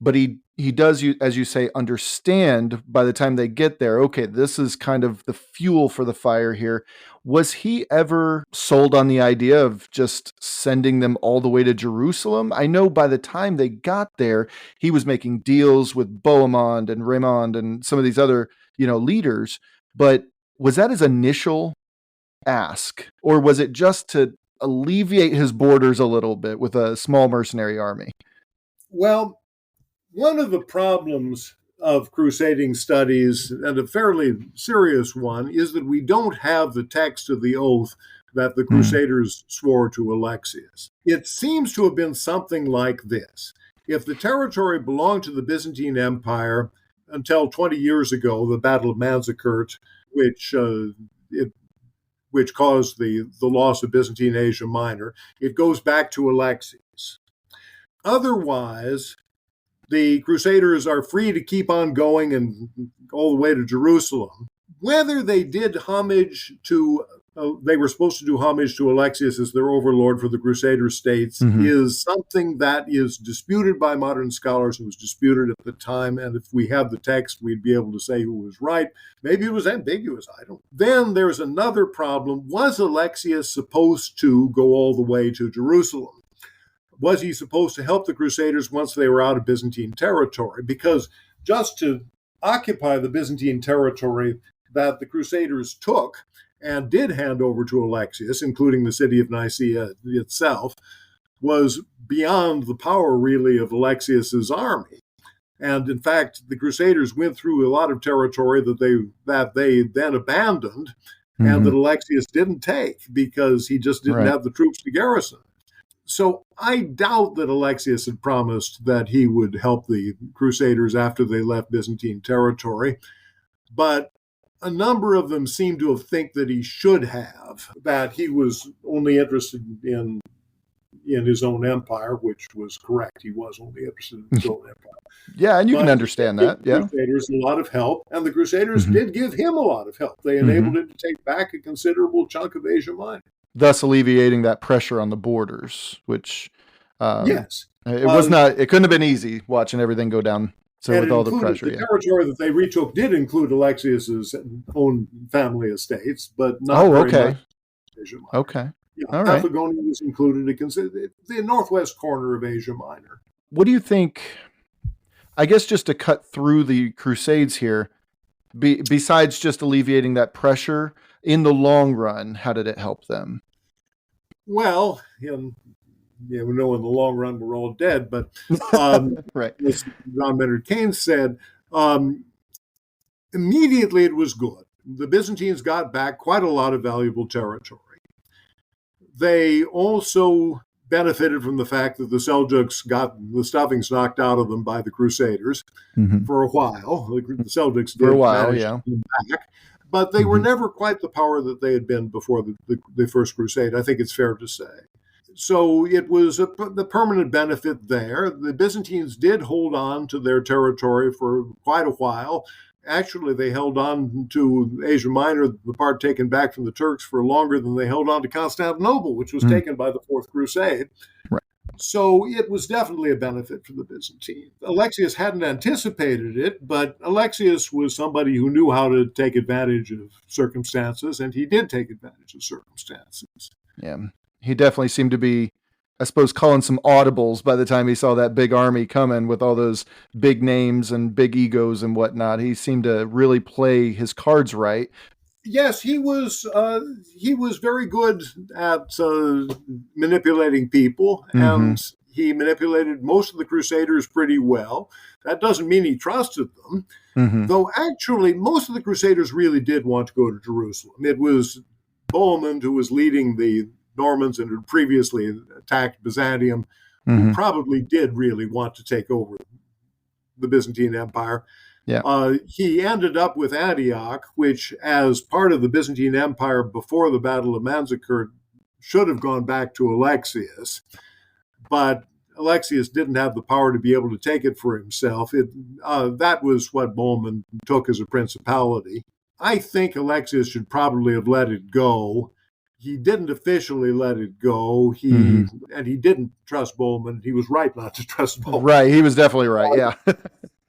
[SPEAKER 6] but he does, as you say, understand by the time they get there, okay, this is kind of the fuel for the fire here. Was he ever sold on the idea of just sending them all the way to Jerusalem? I know by the time they got there, he was making deals with Bohemond and Raymond and some of these other, leaders, but was that his initial ask, or was it just to alleviate his borders a little bit with a small mercenary army?
[SPEAKER 7] Well, one of the problems of crusading studies, and a fairly serious one, is that we don't have the text of the oath that the Crusaders swore to Alexius. It seems to have been something like this. If the territory belonged to the Byzantine Empire until 20 years ago, the Battle of Manzikert, which caused the loss of Byzantine Asia Minor, it goes back to Alexius. Otherwise, the Crusaders are free to keep on going and all the way to Jerusalem. Whether they did homage to, they were supposed to do homage to Alexius as their overlord for the Crusader states, is something that is disputed by modern scholars. It was disputed at the time, and if we had the text, we'd be able to say who was right. Maybe it was ambiguous, I don't know. Then there's another problem. Was Alexius supposed to go all the way to Jerusalem? Was he supposed to help the Crusaders once they were out of Byzantine territory? Because just to occupy the Byzantine territory that the Crusaders took and did hand over to Alexius, including the city of Nicaea itself, was beyond the power, really, of Alexius's army. And in fact, the Crusaders went through a lot of territory that they then abandoned and that Alexius didn't take because he just didn't have the troops to garrison. So I doubt that Alexius had promised that he would help the Crusaders after they left Byzantine territory, but a number of them seem to think that he should have, that he was only interested in his own empire, which was correct. He was only interested in his own empire.
[SPEAKER 6] Yeah, and you can understand that. Yeah,
[SPEAKER 7] Crusaders a lot of help, and the Crusaders did give him a lot of help. They enabled him to take back a considerable chunk of Asia Minor, thus
[SPEAKER 6] alleviating that pressure on the borders, which
[SPEAKER 7] yes,
[SPEAKER 6] it was not. It couldn't have been easy watching everything go down. So with all the pressure,
[SPEAKER 7] the territory that they retook did include Alexius's own family estates, but not very much Asia Minor.
[SPEAKER 6] Okay.
[SPEAKER 7] Yeah,
[SPEAKER 6] all right.
[SPEAKER 7] Paphlagonia was included the northwest corner of Asia Minor.
[SPEAKER 6] What do you think? I guess just to cut through the Crusades here, besides just alleviating that pressure, in the long run, how did it help them?
[SPEAKER 7] Well, we know in the long run we're all dead, but
[SPEAKER 6] right.
[SPEAKER 7] As John Maynard Keynes said, immediately it was good. The Byzantines got back quite a lot of valuable territory. They also benefited from the fact that the Seljuks got the stuffings knocked out of them by the Crusaders for a while. The Seljuks did manage to come back, but they were never quite the power that they had been before the First Crusade, I think it's fair to say. So it was the permanent benefit there. The Byzantines did hold on to their territory for quite a while. Actually, they held on to Asia Minor, the part taken back from the Turks, for longer than they held on to Constantinople, which was taken by the Fourth Crusade.
[SPEAKER 6] Right.
[SPEAKER 7] So it was definitely a benefit for the Byzantines. Alexius hadn't anticipated it, but Alexius was somebody who knew how to take advantage of circumstances, and he did take advantage of circumstances.
[SPEAKER 6] Yeah. He definitely seemed to be, I suppose, calling some audibles by the time he saw that big army coming with all those big names and big egos and whatnot. He seemed to really play his cards right.
[SPEAKER 7] Yes, he was very good at manipulating people, and he manipulated most of the Crusaders pretty well. That doesn't mean he trusted them, though actually most of the Crusaders really did want to go to Jerusalem. It was Bohemond who was leading the Normans and had previously attacked Byzantium, who probably did really want to take over the Byzantine Empire. He ended up with Antioch, which, as part of the Byzantine Empire before the Battle of Manzikert, should have gone back to Alexius. But Alexius didn't have the power to be able to take it for himself. That was what Bohemond took as a principality. I think Alexius should probably have let it go. He didn't officially let it go. And he didn't trust Bohemond. He was right not to trust Bohemond.
[SPEAKER 6] Right, he was definitely right, yeah.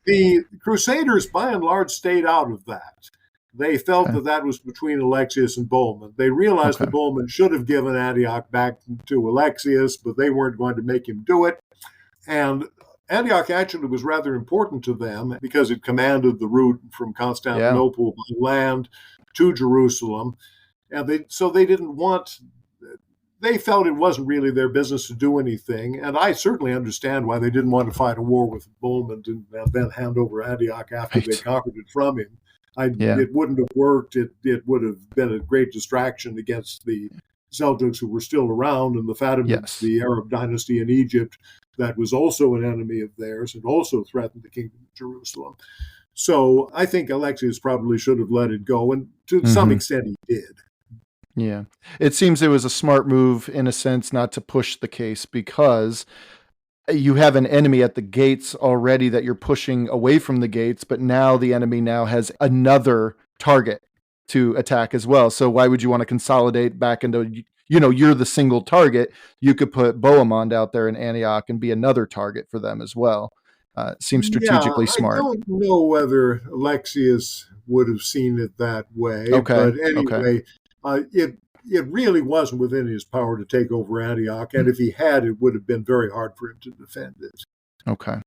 [SPEAKER 7] The Crusaders, by and large, stayed out of that. They felt that was between Alexius and Bohemond. They realized that Bohemond should have given Antioch back to Alexius, but they weren't going to make him do it. And Antioch actually was rather important to them because it commanded the route from Constantinople by land to Jerusalem. And they felt it wasn't really their business to do anything. And I certainly understand why they didn't want to fight a war with Bohemond and then hand over Antioch after they conquered it from him. It wouldn't have worked. It would have been a great distraction against the Seljuks who were still around, and the Fatimids, the Arab dynasty in Egypt, that was also an enemy of theirs and also threatened the kingdom of Jerusalem. So I think Alexius probably should have let it go, and to some extent he did.
[SPEAKER 6] Yeah. It seems it was a smart move, in a sense, not to push the case, because you have an enemy at the gates already that you're pushing away from the gates, but now the enemy now has another target to attack as well. So why would you want to consolidate back into, you're the single target? You could put Bohemond out there in Antioch and be another target for them as well. Seems strategically smart.
[SPEAKER 7] I don't know whether Alexius would have seen it that way. But anyway, it really wasn't within his power to take over Antioch. And if he had, it would have been very hard for him to defend it.
[SPEAKER 6] Okay.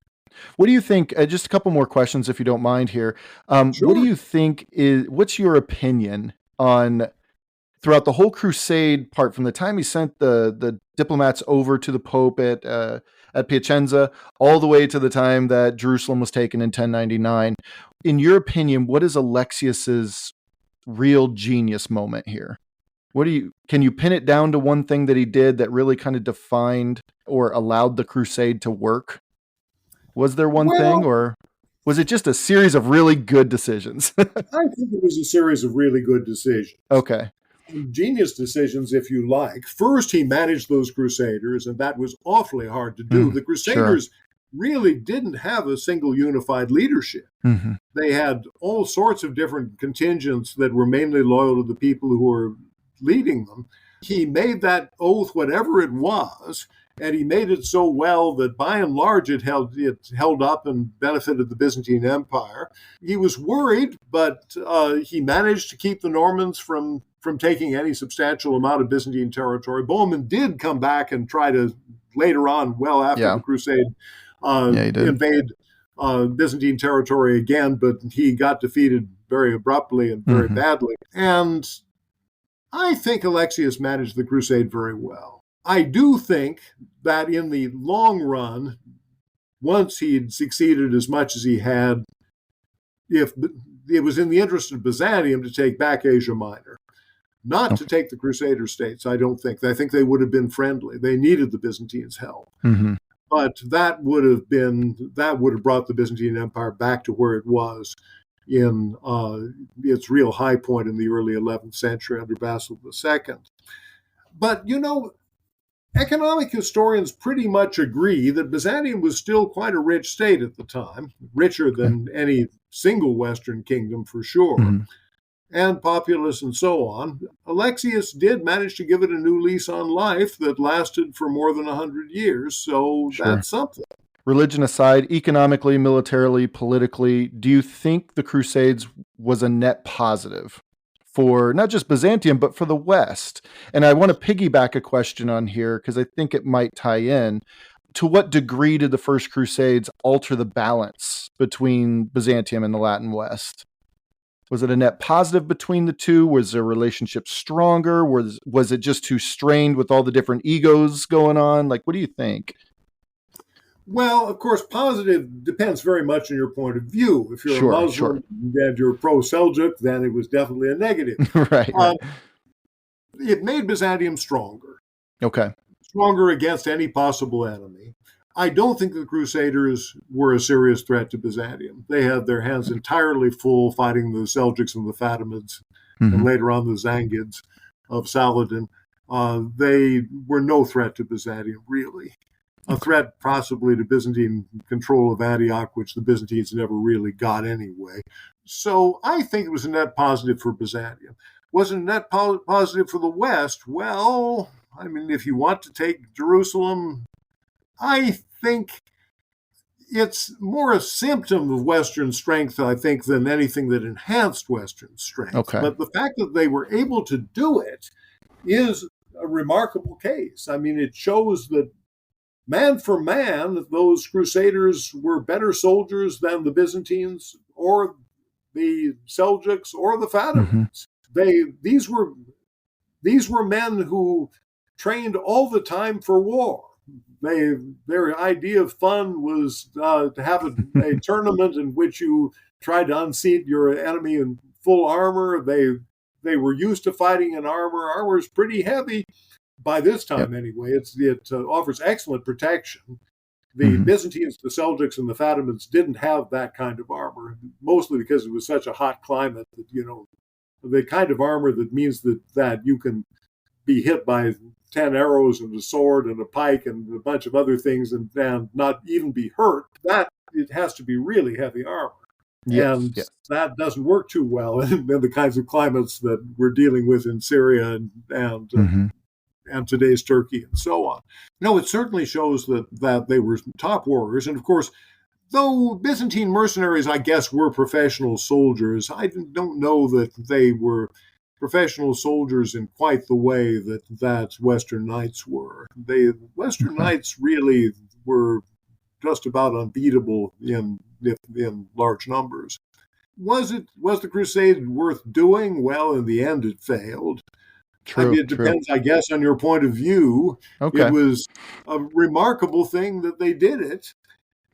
[SPEAKER 6] What do you think? Just a couple more questions, if you don't mind here.
[SPEAKER 7] Sure.
[SPEAKER 6] What do you think what's your opinion on throughout the whole Crusade part, from the time he sent the diplomats over to the Pope at Piacenza, all the way to the time that Jerusalem was taken in 1099? In your opinion, what is Alexius's real genius moment here? Can you pin it down to one thing that he did that really kind of defined or allowed the crusade to work? Was there one thing, or was it just a series of really good decisions?
[SPEAKER 7] I think it was a series of really good decisions.
[SPEAKER 6] Okay.
[SPEAKER 7] Genius decisions, if you like. First, he managed those Crusaders, and that was awfully hard to do. The Crusaders really didn't have a single unified leadership. They had all sorts of different contingents that were mainly loyal to the people who were leading them. He made that oath, whatever it was, and he made it so well that by and large it held up and benefited the Byzantine Empire. He was worried, but he managed to keep the Normans from taking any substantial amount of Byzantine territory. Bohemond did come back and try to, later on, well after the Crusade, invade Byzantine territory again, but he got defeated very abruptly and very badly. And I think Alexius managed the crusade very well. I do think that in the long run, once he'd succeeded as much as he had, if it was in the interest of Byzantium to take back Asia Minor, not to take the Crusader states, I don't think. I think they would have been friendly. They needed the Byzantines' help. But that would have brought the Byzantine Empire back to where it was in its real high point in the early 11th century under Basil II. But, economic historians pretty much agree that Byzantium was still quite a rich state at the time, richer than any single Western kingdom for sure, and populous and so on. Alexius did manage to give it a new lease on life that lasted for more than 100 years, so that's something.
[SPEAKER 6] Religion aside, economically, militarily, politically, do you think the Crusades was a net positive for not just Byzantium, but for the West? And I want to piggyback a question on here because I think it might tie in. To what degree did the First Crusades alter the balance between Byzantium and the Latin West? Was it a net positive between the two? Was their relationship stronger? Was it just too strained with all the different egos going on? Like, what do you think?
[SPEAKER 7] Well, of course, positive depends very much on your point of view. If you're a Muslim and you're pro-Seljuk, then it was definitely a negative.
[SPEAKER 6] Right.
[SPEAKER 7] It made Byzantium stronger.
[SPEAKER 6] Okay.
[SPEAKER 7] Stronger against any possible enemy. I don't think the Crusaders were a serious threat to Byzantium. They had their hands entirely full fighting the Seljuks and the Fatimids, and later on the Zangids of Saladin. They were no threat to Byzantium, really. A threat possibly to Byzantine control of Antioch, which the Byzantines never really got anyway. So I think it was a net positive for Byzantium. Was it a net positive for the West? Well, I mean, if you want to take Jerusalem, I think it's more a symptom of Western strength, I think, than anything that enhanced Western strength.
[SPEAKER 6] Okay.
[SPEAKER 7] But the fact that they were able to do it is a remarkable case. I mean, it shows that man for man, those Crusaders were better soldiers than the Byzantines or the Seljuks or the Fatimids. These were men who trained all the time for war. Their idea of fun was to have a tournament in which you tried to unseat your enemy in full armor. They were used to fighting in armor. Armor is pretty heavy by this time, anyway. It offers excellent protection. The Byzantines, the Seljuks, and the Fatimids didn't have that kind of armor, mostly because it was such a hot climate that, the kind of armor that means that you can be hit by 10 arrows and a sword and a pike and a bunch of other things and not even be hurt, that it has to be really heavy armor. That doesn't work too well in the kinds of climates that we're dealing with in Syria and today's Turkey and so on. No, it certainly shows that they were top warriors. And of course, though Byzantine mercenaries, I guess, were professional soldiers, I don't know that they were professional soldiers in quite the way that Western Knights were. Western Knights really were just about unbeatable in large numbers. Was the Crusade worth doing? Well, in the end, it failed.
[SPEAKER 6] True,
[SPEAKER 7] I mean, it depends, I guess, on your point of view.
[SPEAKER 6] Okay.
[SPEAKER 7] It was a remarkable thing that they did it,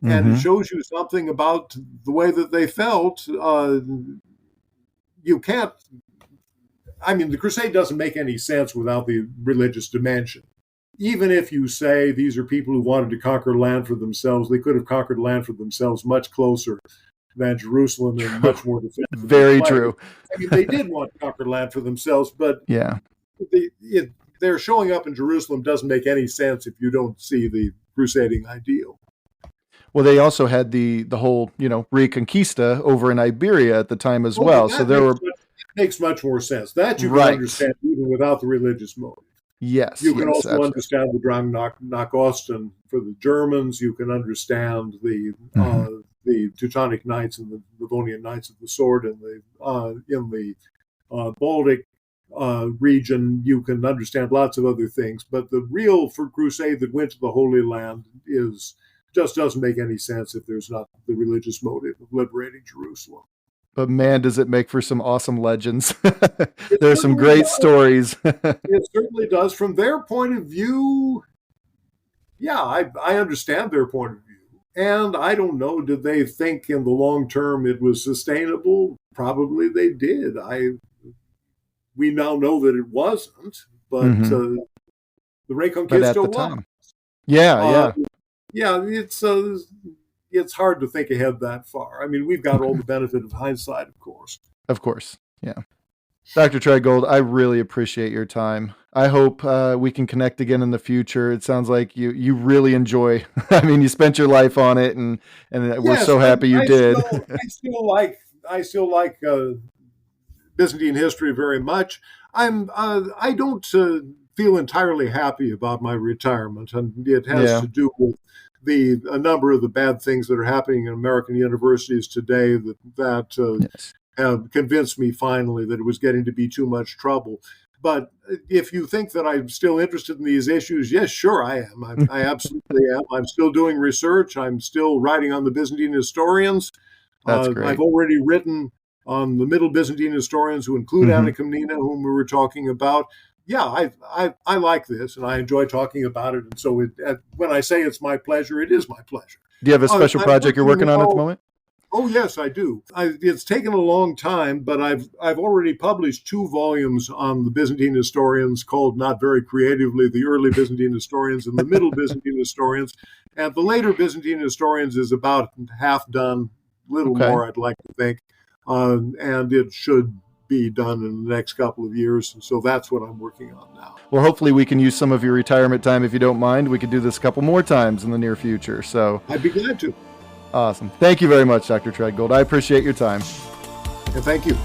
[SPEAKER 7] and it shows you something about the way that they felt. You can't. I mean, the Crusade doesn't make any sense without the religious dimension. Even if you say these are people who wanted to conquer land for themselves, they could have conquered land for themselves much closer than Jerusalem and much more defensive.
[SPEAKER 6] Very true.
[SPEAKER 7] I mean, they did want to conquer land for themselves, but their showing up in Jerusalem doesn't make any sense if you don't see the crusading ideal.
[SPEAKER 6] Well, they also had the whole, Reconquista over in Iberia at the time as well. So
[SPEAKER 7] makes much more sense. That you can understand even without the religious motive.
[SPEAKER 6] Yes.
[SPEAKER 7] You can also
[SPEAKER 6] absolutely.
[SPEAKER 7] understand the Drang nach Osten for the Germans. You can understand the Teutonic Knights and the Livonian Knights of the Sword in the Baltic region. You can understand lots of other things. But the real crusade that went to the Holy Land just doesn't make any sense if there's not the religious motive of liberating Jerusalem.
[SPEAKER 6] But man, does it make for some awesome legends. There's some great stories.
[SPEAKER 7] It certainly does. From their point of view, I understand their point of view. And I don't know, did they think in the long term it was sustainable? Probably they did. We now know that it wasn't, but the Reconquista was.
[SPEAKER 6] Yeah.
[SPEAKER 7] It's hard to think ahead that far. I mean, we've got all the benefit of hindsight, of course.
[SPEAKER 6] Of course, yeah. Dr. Treadgold, I really appreciate your time. I hope we can connect again in the future. It sounds like you really enjoy. I mean, you spent your life on it, and we're so happy you did.
[SPEAKER 7] I still like Byzantine history very much. I don't feel entirely happy about my retirement, and it has to do with a number of the bad things that are happening in American universities today that have convinced me finally that it was getting to be too much trouble. But if you think that I'm still interested in these issues, yes, sure, I am. I absolutely am. I'm still doing research. I'm still writing on the Byzantine historians.
[SPEAKER 6] That's great.
[SPEAKER 7] I've already written on the Middle Byzantine historians, who include Anna Komnena, whom we were talking about. Yeah, I like this, and I enjoy talking about it. And so when I say it's my pleasure, it is my pleasure.
[SPEAKER 6] Do you have a special project you're working on at the moment?
[SPEAKER 7] Oh, yes, I do. It's taken a long time, but I've already published 2 volumes on the Byzantine historians called, not very creatively, the early Byzantine historians and the middle Byzantine historians. And the later Byzantine historians is about half done, little more, I'd like to think. And it should be done in the next couple of years. And so that's what I'm working on now.
[SPEAKER 6] Well, hopefully we can use some of your retirement time if you don't mind. We could do this a couple more times in the near future. So
[SPEAKER 7] I'd be glad to.
[SPEAKER 6] Awesome. Thank you very much, Dr. Treadgold. I appreciate your time.
[SPEAKER 7] And thank you.